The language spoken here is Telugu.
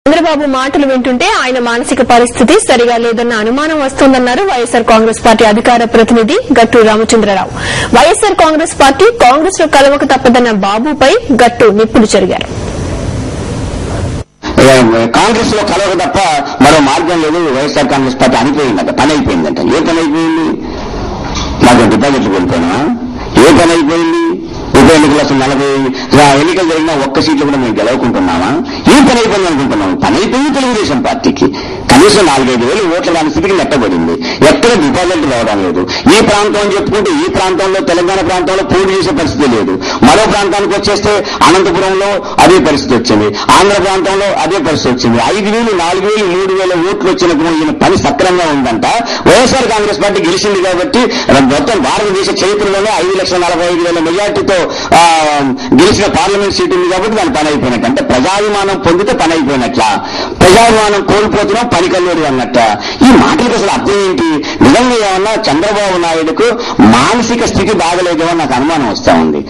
చంద్రబాబు మాటలు వింటుంటే ఆయన మానసిక పరిస్థితి సరిగా లేదన్న అనుమానం వస్తోందన్నారు వైఎస్సార్ కాంగ్రెస్ పార్టీ అధికార ప్రతినిధి గట్టు రామచంద్రరావు. వైఎస్సార్ కాంగ్రెస్ పార్టీ కాంగ్రెస్ లో కలవక తప్పదన్న బాబుపై గట్టు నిప్పులు చెరిగారు. కాంగ్రెస్ లో కలవక తప్ప మరో మార్గం లేదు. వైఎస్ఆర్ కాంగ్రెస్ పార్టీ అనిపోయిందంట, పని అయిపోయిందంట. ఏ పని అయిపోయింది? మాకు డిపాజిట్లు కోల్పోయినా ఏ పని అయిపోయింది? ఉప ఎన్నికలు అసలు 40 ఎన్నికలు జరిగినా ఒక్క సీట్లు కూడా మేము గెలవకుంటున్నామా? ఏ పని అయిపోయింది అనుకుంటున్నాం? పని అయిపోయింది తెలుగుదేశం పార్టీకి. కనీసం 4-5 వేలు ఓట్ల రాని స్థితికి నెట్టబడింది. ఎక్కడ డిపాజిట్లు రావడం లేదు. ఈ ప్రాంతం అని చెప్పుకుంటే ఈ ప్రాంతంలో తెలంగాణ ప్రాంతంలో పోటీ చేసే పరిస్థితి లేదు. మరో ప్రాంతానికి వచ్చేస్తే అనంతపురంలో అదే పరిస్థితి వచ్చింది, ఆంధ్ర ప్రాంతంలో అదే పరిస్థితి వచ్చింది. 5,000, 4,000, 3,000 ఓట్లు వచ్చినప్పుడు ఈయన పని సక్రమంగా ఉందంట. వైఎస్ఆర్ కాంగ్రెస్ పార్టీ గెలిచింది కాబట్టి మొత్తం భారతదేశ చరిత్రలోనే 5,45,000 మెజార్టీతో గెలిచిన పార్లమెంట్ సీట్ ఉంది కాబట్టి దాని పని అయిపోయినట్టు. అంటే ప్రజాభిమానం పొందితే పని అయిపోయినట్ల, ప్రజాభిమానం కోల్పోతున్నాం పని కల్లేడు అన్నట్ట. ఈ మాటలకు అసలు అర్థం ఏంటి? నిజంగా ఏమన్నా చంద్రబాబు నాయుడుకు మానసిక స్థితి బాగలేదేమో నాకు అనుమానం వస్తా ఉంది.